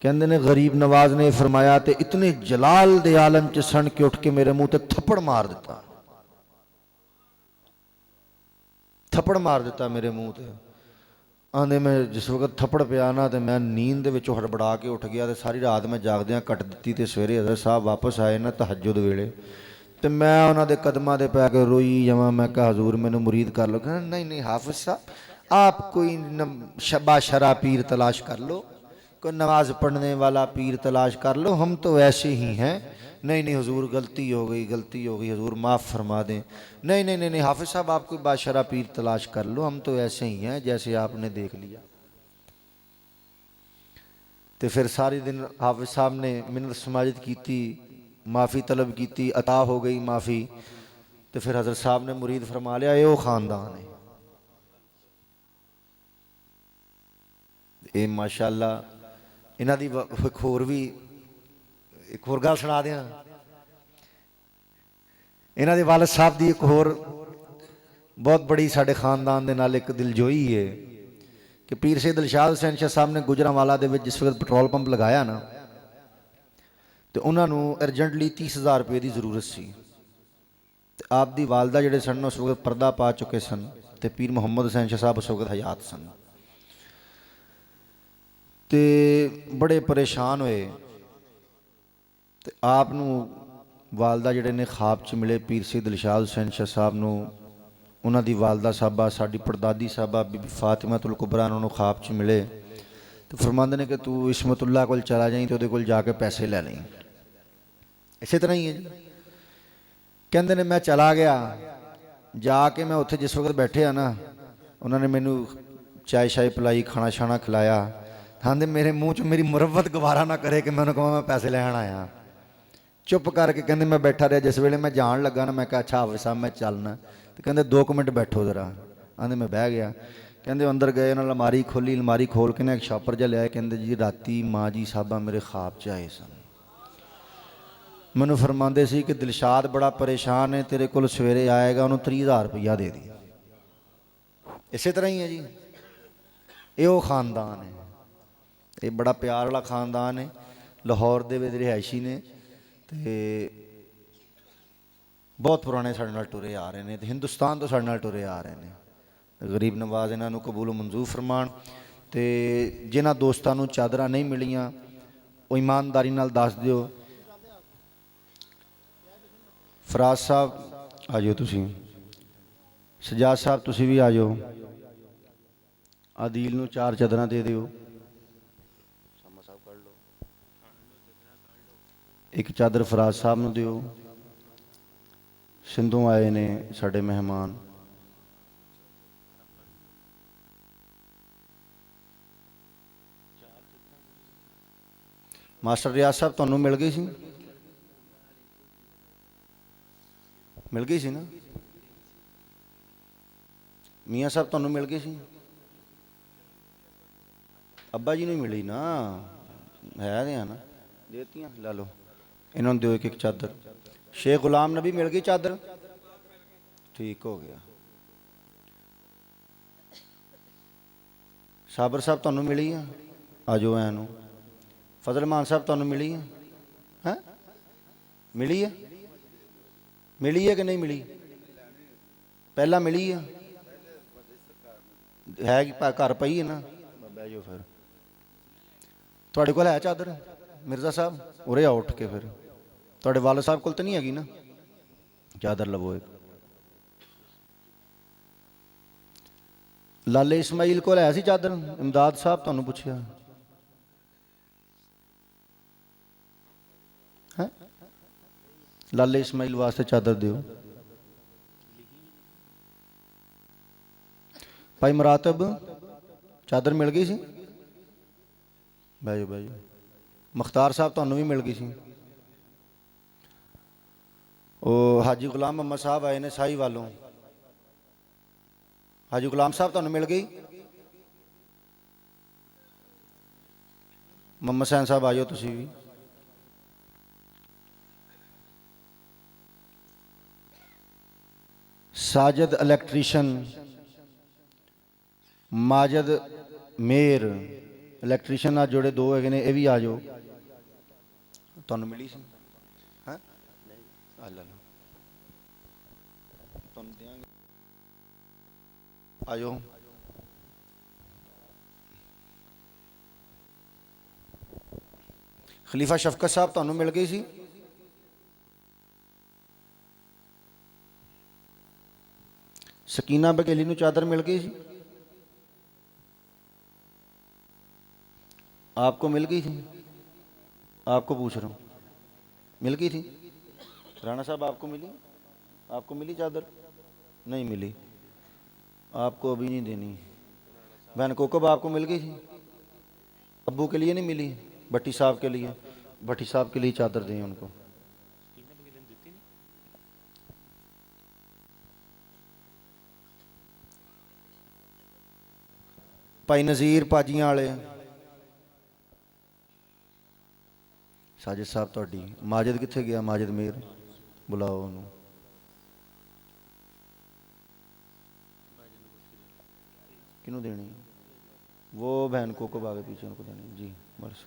S1: कहते ने गरीब नवाज ने फरमाया तो इतने जलाल दे आलम च सण के उठ के मेरे मुंह ते थप्पड़ मार दिता, थप्पड़ मार दिता मेरे मूँह ते। आंदे मैं जिस वक्त थप्पड़ पिया ना तो मैं नींद दे विचों हड़बड़ा के उठ गया। तो सारी रात मैं जागदियां कट दी। तो सवेरे हज़रत साहब वापस आए ना तहज्जुद वेले तो मैं उन्होंने कदमां दे पै के रोई जावां। मैं कहा हजूर मैनू मुरीद कर लो। कहना नहीं नहीं हाफिज साहब आप कोई बाशरा पीर तलाश कर लो, कोई नमाज पढ़ने वाला पीर तलाश कर लो, हम तो ऐसे ही हैं। नहीं नहीं हुजूर गलती हो गई, गलती हो गई, हुजूर माफ़ फरमा दें। नहीं नहीं नहीं नहीं हाफिज साहब आप कोई बादशाह पीर तलाश कर लो, हम तो ऐसे ही हैं जैसे आपने देख लिया। तो फिर सारे दिन हाफिज साहब ने मिन्नत समाजिद की, माफ़ी तलब की, अता हो गई माफ़ी। तो फिर हज़रत साहब ने मुरीद फरमा लिया ये वो ख़ानदान है, ये माशाअल्लाह। इन्हां दी एक होर भी एक होर गल सुना दियां। इन्हां दे वालिद साहब दी एक होर बहुत बड़ी साडे खानदान दे नाल एक दिलजोई है कि पीर सैयद दिलशाद हुसैन शाह साहब ने गुजरांवाला दे विच जिस वक्त पेट्रोल पंप लगाया ना तो उन्होंने अर्जेंटली 30,000 रुपये की जरूरत सी। ते आप दी वालदा जिहड़े सन उस वक्त पर्दा पा चुके सन ते पीर मुहम्मद हुसैन शाह साहब उस वक्त हयात सन। ते बड़े परेशान होए ते आप वालदा जिहड़े ने ख्वाब च मिले पीर सैयद दिलशाद हुसैन शाह साहब नूं। उन्हां दी वालदा साहबा साडी परदादी साहबा बीबी फातिमातुल कुबरा उन्होंने ख्वाब च मिले तो फरमाते ने कि तू इस्मतुल्लाह कोल चला जाई तो उहदे कोल जाके पैसे ले लई। इसे तरह ही है जी। कहते ने मैं चला गया, जाके मैं उत्थे जिस वक्त बैठे आ ना उन्होंने मैनू चाय शाय पिलाई, खाना शाना खिलाया। आंदे मेरे मूँह च मेरी मुरव्वत गवारा ना करे कि मैं उन्होंने कहा मैं पैसे लैन आया। चुप करके कहते मैं बैठा रहा। जिस वेले मैं जान लगा ना मैं कहा अच्छा हाफिज साहब मैं चलना। तो कहते 2 मिनट बैठो जरा। आंदे मैं बह गया। कहते अंदर गए उन्होंने अलमारी खोली, अलमारी खोल के ना एक शॉपर जिहा लिया। कहते जी राती माँ जी साहबा मेरे ख्वाब च आए सन, मैनू फरमाते सी कि दिलशाद बड़ा परेशान है, तेरे को सवेरे आएगा उन्होंने 30,000 रुपया दे दी। इसे तरह ही है जी, ये वो खानदान है, ये बड़ा प्यार वाला खानदान है। लाहौर दे विच रिहायशी ने ते बहुत पुराने साडे नाल टुरे आ रहे हैं, हिंदुस्तान तो साडे नाल टुरे आ रहे हैं। गरीब नवाज इन्हां नूं कबूल मंजूर फरमान। ते जिन्हां दोस्तां नूं चादरां नहीं मिलियां वो ईमानदारी नाल दस दिओ। फराज साहब आ जाओ, तुसीं सजाद साहब तुसीं भी आ जाओ। आदिल नूं 4 चादरां दे दिओ। एक चादर फराज साहब नूं दिओ। सिंधों आए ने साडे मेहमान। मास्टर रियाज साहब तुहानूं मिल गई सी, मिल गई सी ना। मियाँ साहब तुहानूं मिल गई सी, अब्बा जी नूं मिली ना, है ते ना देतियां। ला लो इन्होंने दो एक चादर। शेख गुलाम नबी मिल गई चादर, ठीक हो गया। साबर साहब तुहानूं मिली आ जाओ। ऐनू ਫਜ਼ਲ ਮਾਨ ਸਾਹਿਬ ਤੁਹਾਨੂੰ ਮਿਲੀ ਹੈ? ਹੈ ਮਿਲੀ ਹੈ? ਮਿਲੀ ਹੈ ਕਿ ਨਹੀਂ ਮਿਲੀ? ਪਹਿਲਾਂ ਮਿਲੀ ਹੈ? ਹੈ ਕਿ ਘਰ ਪਈ ਹੈ ਨਾ? ਬਹਿ ਜਾਓ ਫਿਰ। ਤੁਹਾਡੇ ਕੋਲ ਹੈ ਚਾਦਰ ਮਿਰਜ਼ਾ ਸਾਹਿਬ? ਉਰੇ ਆ ਉੱਠ ਕੇ। ਫਿਰ ਤੁਹਾਡੇ ਵਾਲਦ ਸਾਹਿਬ ਕੋਲ ਤਾਂ ਨਹੀਂ ਹੈਗੀ ਨਾ? ਚਾਦਰ ਲਵੋ ਇੱਕ। ਲਾਲੇ ਇਸਮਾਈਲ ਕੋਲ ਹੈ ਸੀ ਚਾਦਰ? ਇਮਦਾਦ ਸਾਹਿਬ ਤੁਹਾਨੂੰ ਪੁੱਛਿਆ ਹੈ? ਲਾਲੇ ਇਸਮਾਈਲ ਵਾਸਤੇ ਚਾਦਰ ਦਿਓ। ਭਾਈ ਮੁਰਾਤਬ ਚਾਦਰ ਮਿਲ ਗਈ ਸੀ? ਬਹਿ ਜਾਓ ਬਹਿ ਜਾਓ। ਮੁਖਤਾਰ ਸਾਹਿਬ ਤੁਹਾਨੂੰ ਵੀ ਮਿਲ ਗਈ ਸੀ? ਉਹ ਹਾਜੀ ਗੁਲਾਮ ਮੁਹੰਮਦ ਸਾਹਿਬ ਆਏ ਨੇ ਸਾਈ ਵਾਲੋਂ। ਹਾਜੀ ਗੁਲਾਮ ਸਾਹਿਬ ਤੁਹਾਨੂੰ ਮਿਲ ਗਈ? ਮੁਹੰਮਦ ਸੈਨ ਸਾਹਿਬ ਆ ਜਾਓ ਤੁਸੀਂ ਵੀ। ਸਾਜਦ ਇਲੈਕਟ੍ਰੀਸ਼ਨ, ਮਾਜਦ ਮੇਰ ਇਲੈਕਟ੍ਰੀਸ਼ਨ ਨਾਲ ਜੁੜੇ ਦੋ ਹੈਗੇ ਨੇ, ਇਹ ਵੀ ਆ ਜਾਓ। ਤੁਹਾਨੂੰ ਮਿਲੀ ਸੀ? ਹੈ ਆ ਲੈ ਲਓ, ਤੁਹਾਨੂੰ ਦਿਆਂਗੇ। ਆ ਜਾਓ। ਖਲੀਫਾ ਸ਼ਫਕਤ ਸਾਹਿਬ ਤੁਹਾਨੂੰ ਮਿਲ ਗਈ ਸੀ? ਸਕੀਨਾ ਬਘੇਲੀ ਨੂੰ ਚਾਦਰ ਮਿਲ ਗਈ ਸੀ? आपको मिल गई थी? आपको पूछ रहा हूँ। मिल गई थी? राणा साहब आपको मिली? आपको मिली चादर? नहीं मिली। आपको अभी नहीं देनी। बहन कोकब आपको मिल गई थी? अब्बू के लिए नहीं मिली? भट्टी साहब के लिए? भट्टी साहब के लिए चादर दें उनको। भाई नज़ीर भाजियां वाले साजिद साहब ਤੁਹਾਡੀ। ਮਾਜਦ ਕਿੱਥੇ ਗਿਆ? ਮਾਜਦ ਮੇਰ ਬੁਲਾਓ ਉਹਨੂੰ। ਕਿਹਨੂੰ ਦੇਣੀ? वो बहन को कब आगे पीछे उनको देनी जी। बस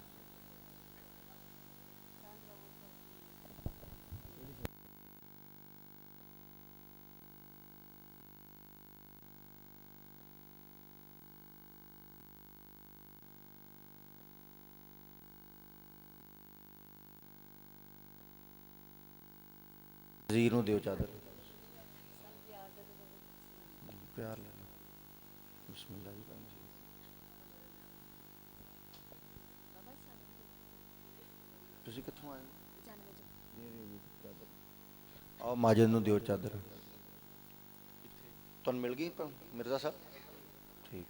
S1: नज़ीर ਨੂੰ ਦਿਓ ਚਾਦਰ। ਪਿਆਰ ਲੈ ਲਓ। ਬਿਸਮਿਲ੍ਲਾ ਜੀ। ਤੁਸੀਂ ਕਿੱਥੋਂ ਆਏ? ਆਓ ਮਾਜਦ ਨੂੰ ਦਿਓ ਚਾਦਰ। ਤੁਹਾਨੂੰ ਮਿਲ ਗਈ ਮਿਰਜ਼ਾ ਸਾਹਿਬ? ਠੀਕ।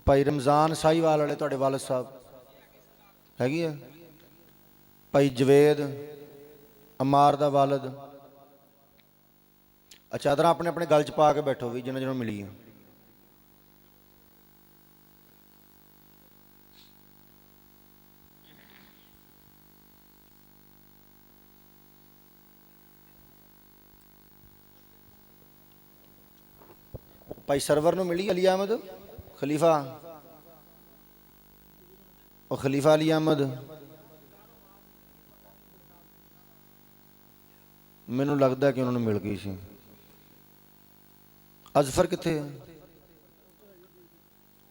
S1: ਭਾਈ ਰਮਜ਼ਾਨ ਸਾਹੀਵਾਲ ਵਾਲੇ ਤੁਹਾਡੇ ਵਾਲਦ ਸਾਹਿਬ ਹੈਗੀ ਆ? ਭਾਈ ਜਵੇਦ ਅਮਾਰ ਦਾ ਵਾਲਦ। ਚਾਦਰਾਂ ਆਪਣੇ ਆਪਣੇ ਗਲ 'ਚ ਪਾ ਕੇ ਬੈਠੋ ਵੀ ਜਿਹਨਾਂ ਜਿਹਨਾਂ ਮਿਲੀ ਆ। ਭਾਈ ਸਰਵਰ ਨੂੰ ਮਿਲੀ ਅਲੀ ਅਹਿਮਦ? ਖਲੀਫਾ ਉਹ ਖਲੀਫਾ ਅਲੀ ਅਹਿਮਦ ਮੈਨੂੰ ਲੱਗਦਾ ਕਿ ਉਹਨਾਂ ਨੂੰ ਮਿਲ ਗਈ ਸੀ। ਅਜ਼ਫਰ ਕਿੱਥੇ ਹੈ?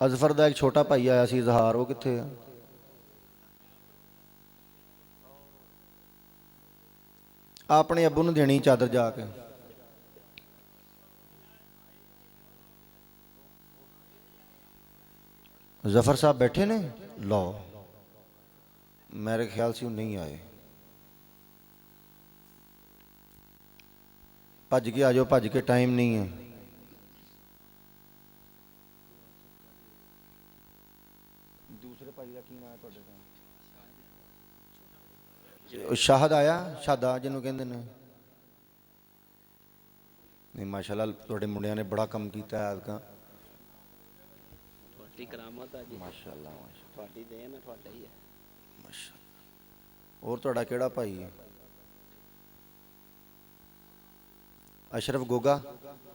S1: ਅਜ਼ਫਰ ਦਾ ਇੱਕ ਛੋਟਾ ਭਾਈ ਆਇਆ ਸੀ ਇਜ਼ਹਾਰ, ਉਹ ਕਿੱਥੇ ਹੈ? ਆਪਣੇ ਅੱਬੂ ਨੂੰ ਦੇਣੀ ਚਾਦਰ ਜਾ ਕੇ। ਜ਼ਫਰ ਸਾਹਿਬ ਬੈਠੇ ਨੇ? ਲਓ, ਮੇਰੇ ਖਿਆਲ ਸੀ ਉਹ ਨਹੀਂ ਆਏ। ਭੱਜ ਕੇ ਆ ਜਾਓ, ਭੱਜ ਕੇ, ਟਾਈਮ ਨਹੀਂ ਹੈ। ਦੂਸਰੇ ਭਾਈ ਦਾ ਕੀ ਨਾਮ ਹੈ ਤੁਹਾਡੇ ਕੋਲ? ਸ਼ਾਹਦ ਆਇਆ? ਸ਼ਾਦਾ ਜਿਹਨੂੰ ਕਹਿੰਦੇ ਨੇ? ਨਹੀਂ, ਮਾਸ਼ਾਅੱਲਾ ਤੁਹਾਡੇ ਮੁੰਡਿਆਂ ਨੇ ਬੜਾ ਕੰਮ ਕੀਤਾ ਹੈ ਐਤਕਾਂ।
S3: ਤੁਹਾਡੀ ਕਰਾਮਤ ਆ ਜੀ।
S1: ਮਾਸ਼ਾਅੱਲਾ
S3: ਤੁਹਾਡੀ ਦੇਣ ਹੈ, ਤੁਹਾਡਾ ਹੀ ਹੈ।
S1: ਮਾਸ਼ਾਅੱਲਾ। ਹੋਰ ਤੁਹਾਡਾ ਕਿਹੜਾ ਭਾਈ ਹੈ? ਅਸ਼ਰਫ ਗੋਗਾ,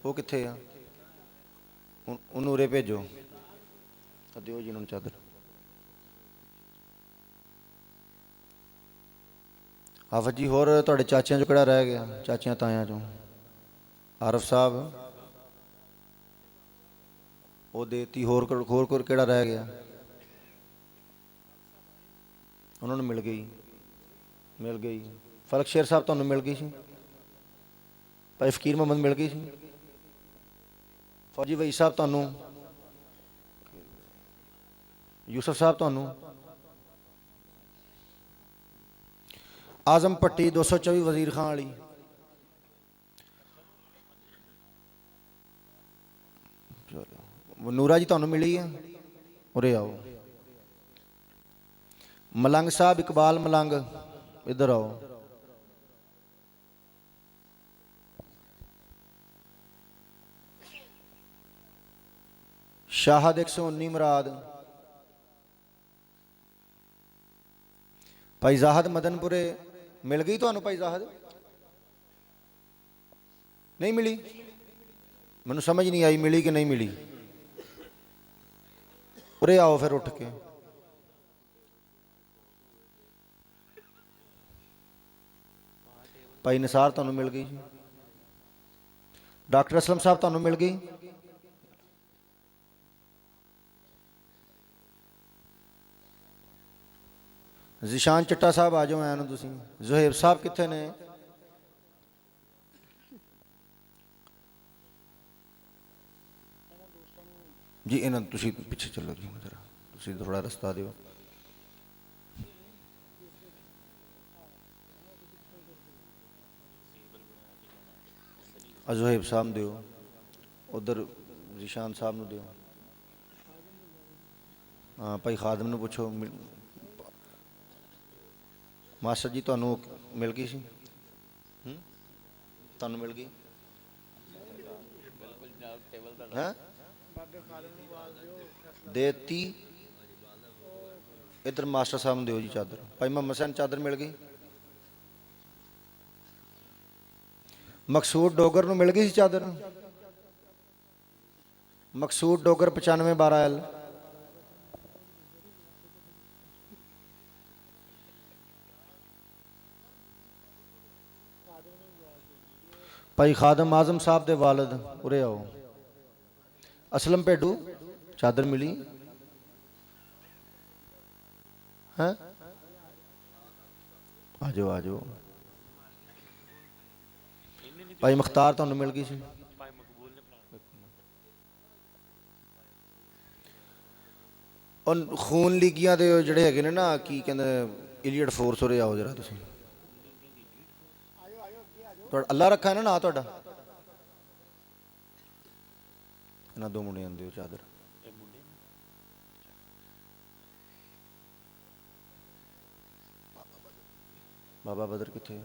S1: ਉਹ ਕਿੱਥੇ ਆ? ਉਹਨੂੰ ਉਰੇ ਭੇਜੋ। ਦਿਓ ਜੀ ਇਹਨਾਂ ਨੂੰ ਚਾਦਰ। ਆਫਤ ਜੀ ਹੋਰ ਤੁਹਾਡੇ ਚਾਚਿਆਂ ਚੋਂ ਕਿਹੜਾ ਰਹਿ ਗਿਆ? ਚਾਚਿਆਂ ਤਾਇਆਂ ਚੋਂ ਆਰਫ ਸਾਹਿਬ ਉਹ ਦੇਤੀ। ਹੋਰ ਹੋਰ ਕਿਹੜਾ ਰਹਿ ਗਿਆ? ਉਹਨਾਂ ਨੂੰ ਮਿਲ ਗਈ, ਮਿਲ ਗਈ। ਫਲਕ ਸ਼ੇਰ ਸਾਹਿਬ ਤੁਹਾਨੂੰ ਮਿਲ ਗਈ ਸੀ? ਭਾਈ ਫਕੀਰ ਮੁਹੰਮਦ ਮਿਲ ਗਈ ਸੀ? ਫੌਜੀ ਵਈ ਸਾਹਿਬ ਤੁਹਾਨੂੰ? ਯੂਸਫ ਸਾਹਿਬ ਤੁਹਾਨੂੰ? ਆਜ਼ਮ ਭੱਟੀ 224 ਵਜ਼ੀਰ ਖਾਂ ਵਾਲੀ? ਚਲੋ ਨੂਰਾ ਜੀ ਤੁਹਾਨੂੰ ਮਿਲੀ ਹੈ? ਉਰੇ ਆਓ। ਮਲੰਗ ਸਾਹਿਬ ਇਕਬਾਲ ਮਲੰਗ ਇੱਧਰ ਆਓ। ਸ਼ਾਹਦ 119 ਮੁਰਾਦ। ਭਾਈ ਜ਼ਾਹਦ ਮਦਨਪੁਰੇ ਮਿਲ ਗਈ ਤੁਹਾਨੂੰ? ਭਾਈ ਜ਼ਾਹਦ ਨਹੀਂ ਮਿਲੀ? ਮੈਨੂੰ ਸਮਝ ਨਹੀਂ ਆਈ ਮਿਲੀ ਕਿ ਨਹੀਂ ਮਿਲੀ। ਉਰੇ ਆਓ ਫਿਰ ਉੱਠ ਕੇ। ਭਾਈ ਨਿਸਾਰ ਤੁਹਾਨੂੰ ਮਿਲ ਗਈ? ਡਾਕਟਰ ਅਸਲਮ ਸਾਹਿਬ ਤੁਹਾਨੂੰ ਮਿਲ ਗਈ? ਜ਼ਿਸ਼ਾਨ ਚੱਟਾ ਸਾਹਿਬ ਆ ਜਾਓ ਐਂ ਨੂੰ ਤੁਸੀਂ। ਜ਼ੁਹੇਬ ਸਾਹਿਬ ਕਿੱਥੇ ਨੇ? ਜੀ ਇਹਨਾਂ ਤੁਸੀਂ ਪਿੱਛੇ ਚੱਲੋ ਜੀ ਜ਼ਰਾ, ਤੁਸੀਂ ਥੋੜਾ ਰਸਤਾ ਦਿਓ। ਜ਼ੁਹੇਬ ਸਾਹਿਬ ਨੂੰ ਦਿਓ, ਉਧਰ ਜ਼ਿਸ਼ਾਨ ਸਾਹਿਬ ਨੂੰ ਦਿਓ। ਹਾਂ ਭਾਈ ਖਾਦਮ ਨੂੰ ਪੁੱਛੋ। ਮਾਸਟਰ ਜੀ ਤੁਹਾਨੂੰ ਮਿਲ ਗਈ ਸੀ? ਤੁਹਾਨੂੰ ਮਿਲ ਗਈ? ਹੈਂ ਦੇਤੀ? ਇੱਧਰ ਮਾਸਟਰ ਸਾਹਿਬ ਨੂੰ ਦਿਓ ਜੀ ਚਾਦਰ। ਭਾਈ ਮੁਹੰਮਦ ਹੁਸੈਨ ਚਾਦਰ ਮਿਲ ਗਈ? ਮਕਸੂਦ ਡੋਗਰ ਨੂੰ ਮਿਲ ਗਈ ਸੀ ਚਾਦਰ? ਮਕਸੂਦ ਡੋਗਰ 9512L। ਭਾਈ ਖਾਦਮ ਆਜ਼ਮ ਸਾਹਿਬ ਦੇ ਵਾਲਦ ਉਰੇ ਆਓ। ਅਸਲਮ ਭੇਡੂ ਚਾਦਰ ਮਿਲੀ ਹੈ? ਆ ਜਾਓ ਆ ਜਾਓ। ਭਾਈ ਮੁਖਤਾਰ ਤੁਹਾਨੂੰ ਮਿਲ ਗਈ ਸੀ? ਉਹ ਖੂਨ ਲੀਗੀਆਂ ਦੇ ਜਿਹੜੇ ਹੈਗੇ ਨੇ ਨਾ ਕੀ ਕਹਿੰਦੇ ਇਲੀਅਟ ਫੋਰਸ, ਉਰੇ ਆਓ ਜਰਾ ਤੁਸੀਂ। ਤੁਹਾਡਾ ਅੱਲਾ ਰੱਖਾ ਹੈ ਨਾ ਤੁਹਾਡਾ? ਇਹਨਾਂ ਦੋ ਮੁੰਡਿਆਂ ਨੂੰ ਦਿਓ ਚਾਦਰ। ਬਾਬਾ ਬਦਰ ਕਿੱਥੇ?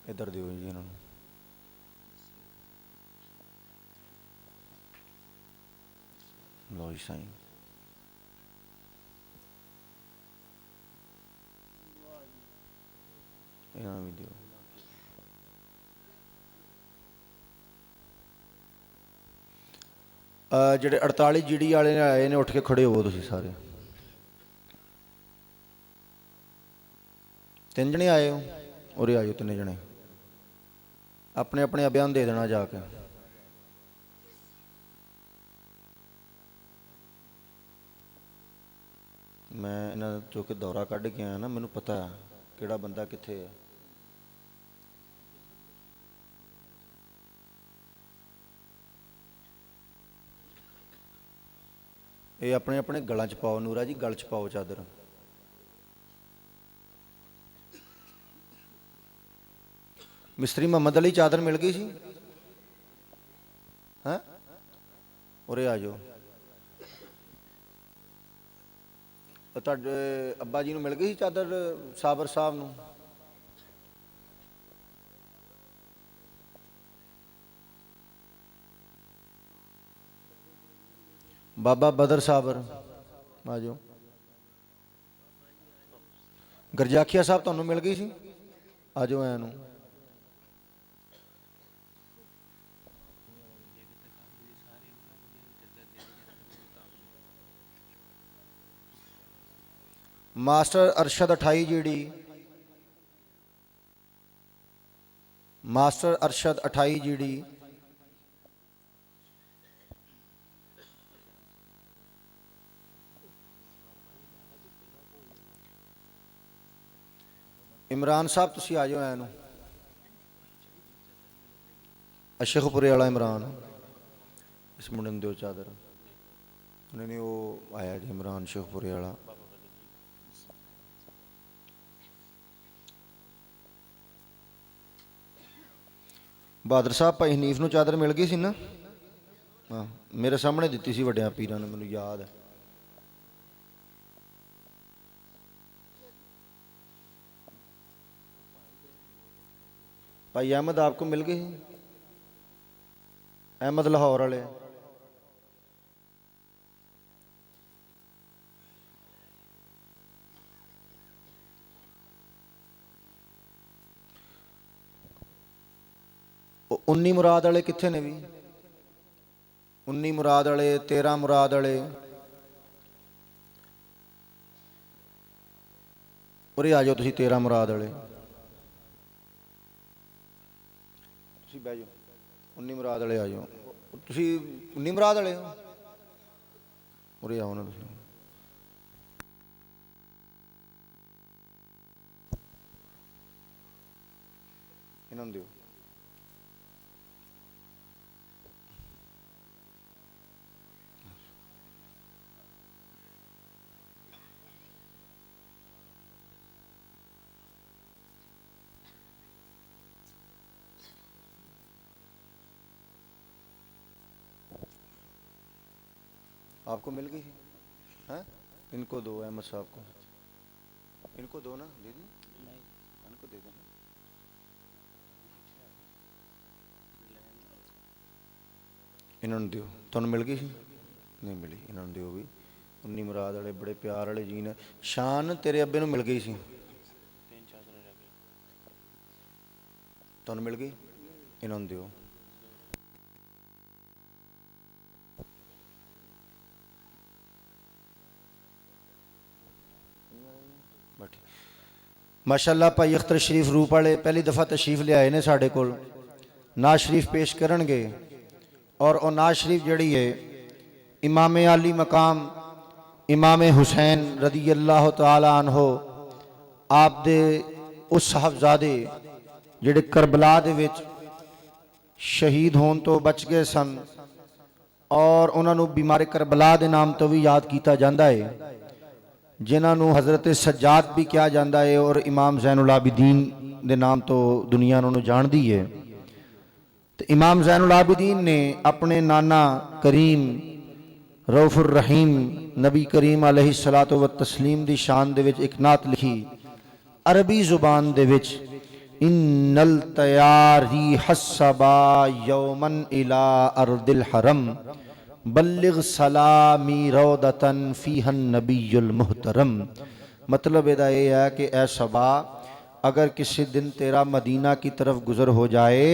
S1: ਇੱਧਰ ਦਿਓ ਜੀ ਇਹਨਾਂ ਨੂੰ। ਲਓ ਜੀ ਸਾਈਂ। ਇਹਨਾਂ ਨੂੰ ਵੀ ਦਿਓ। ਜਿਹੜੇ 48 GD ਵਾਲੇ ਆਏ ਨੇ ਉੱਠ ਕੇ ਖੜੇ ਹੋਵੋ ਤੁਸੀਂ ਸਾਰੇ। 3 ਜਣੇ ਆਏ ਹੋ? ਉਰੇ ਆਇਓ 3 ਜਣੇ। ਆਪਣੇ ਆਪਣੇ ਬਿਆਨ ਦੇ ਦੇਣਾ ਜਾ ਕੇ। ਮੈਂ ਇਹਨਾਂ ਚੋਂ ਕਿ ਦੌਰਾ ਕੱਢ ਕੇ ਆਇਆ ਨਾ, ਮੈਨੂੰ ਪਤਾ ਹੈ ਕਿਹੜਾ ਬੰਦਾ ਕਿੱਥੇ ਹੈ। ਇਹ ਆਪਣੇ ਆਪਣੇ ਗਲਾਂ 'ਚ ਪਾਓ। ਨੂਰਾ ਜੀ ਗਲ 'ਚ ਪਾਓ ਚਾਦਰ। ਮਿਸਤਰੀ ਮੁਹੰਮਦ ਅਲੀ ਚਾਦਰ ਮਿਲ ਗਈ ਸੀ? ਹੈਂ ਉਰੇ ਆ ਜਾਓ। ਤੁਹਾਡੇ ਅੱਬਾ ਜੀ ਨੂੰ ਮਿਲ ਗਈ ਸੀ ਚਾਦਰ? ਸਾਬਰ ਸਾਹਿਬ ਨੂੰ? ਬਾਬਾ ਬਦਰ ਸਾਬਰ ਆ ਜਾਓ। ਗਰਜਾਖੀਆ ਸਾਹਿਬ ਤੁਹਾਨੂੰ ਮਿਲ ਗਈ ਸੀ? ਆ ਜਾਓ ਐਂ ਨੂੰ। Master Arshad 28 GD, master Arshad 28 GD, Imran साहब तुसी आ जाओ ऐनू, अशेखपुरे वाला इमरान, इस मुंडे नूं दिओ चादर। नहीं नहीं वो आया जी इमरान शेखपुरे वाला। बहादुर साहब भाई हनीफ नूं चादर मिल गई सी ना? हाँ मेरे सामने दिती सी वड्डियां पीरां ने, मैनूं याद है। भाई अहमद आपको मिल गई? अहमद लाहौर वाले। उन्नी मुराद वाले कित्थे ने भी? 19 मुराद वाले, 13 मुराद वाले, उरे आ जाओ तुसी 13 मुराद वाले, तुसी बह जाओ। 19 मुराद वाले आ जाओ, तुसी 19 मुराद वाले हो, उरे आओ ना तुसी। इन्होंने दिओ। आपको मिल गई है? इनको दो, अहमद साहब को, इनको दो ना, दे दी, इनको दे देना। इन्होंने दियो, तुहानू मिल गई सी? नहीं मिली, इन्होंने दियो भी। 19 मुराद वाले बड़े प्यार वाले जी ने। शान तेरे अब्बे नू मिल गई सी? तुहानू मिल गई? इन्होंने दियो। माशाअल्लाह भाई अख्तर शरीफ रूप वाले पहली दफ़ा तशरीफ ले आए ने साढ़े कोल, नाज शरीफ पेश करनगे। और वो नाज शरीफ जड़ी है इमाम आली मकाम इमाम हुसैन रदी अल्लाह तआला अन्हो आप दे उस साहबजादे जिहड़े करबला दे विच शहीद होने तो बच गए सन और उन्होंने बीमारी करबला के नाम तो भी याद किया जाता है, जिन्होंने हज़रत सज्जाद भी कहा जाता है और इमाम ज़ैनुल आबिदीन के नाम तो दुनिया उन्होंने जानती है। तो इमाम ज़ैनुल आबिदीन ने अपने नाना करीम रऊफुर रहीम नबी करीम अलैहिस्सलातु व तस्लीम दी शान दे विच एक नात लिखी अरबी जुबान दे विच, इन्नल तयारी हस्सबा यौमन इला अर्दिल हरम बल्लिग सलामी रौदतन फीहन नबीयुल मुहतरम। मतलब इहदा यह है कि ऐ सबा अगर किसी दिन तेरा मदीना की तरफ गुजर हो जाए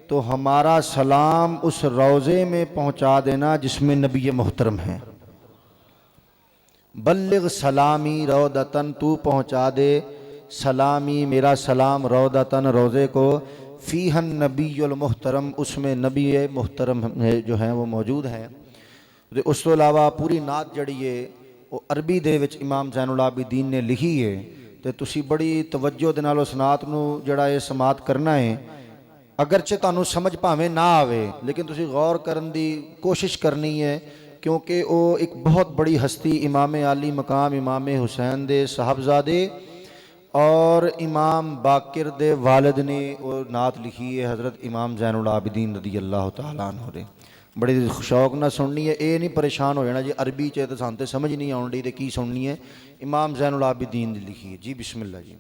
S1: तो हमारा सलाम उस रोज़े में पहुंचा देना जिसमें नबी मुहतरम है। बल्लिग सलामी रौदतन, तू पहुंचा दे सलामी मेरा सलाम रौदतन रोज़े को, फ़ीहन नबीयुल मुहतरम, उसमें नबी मुहतरम जो हैं वो मौजूद हैं। तो उस तो अलावा पूरी नात जड़ी है वो अरबी दे विच इमाम ज़ैनुल आबिदीन ने लिखी है। तो तुसी बड़ी तवज्जो दे नाल उस नात नूं जड़ा ये समात करना है। अगरचे तुहानूं समझ भावें ना आवे लेकिन तुसी गौर करन दी कोशिश करनी है, क्योंकि वो एक बहुत बड़ी हस्ती इमाम आली मकाम इमाम हुसैन दे साहबजादे और इमाम बाकिर दे वालिद ने वो नात लिखी है हज़रत इमाम ज़ैनुल आबिदीन रदी अल्लाह तआला अन्हु दे। बड़ी शौक ना सुननी है, ये नहीं परेशान हो जाना जी अरबी च तो सानू समझ नहीं आउंदी ते की सुननी है। इमाम ज़ैनुल आबिदीन दी लिखी है जी। बिस्मिल्लाह जी।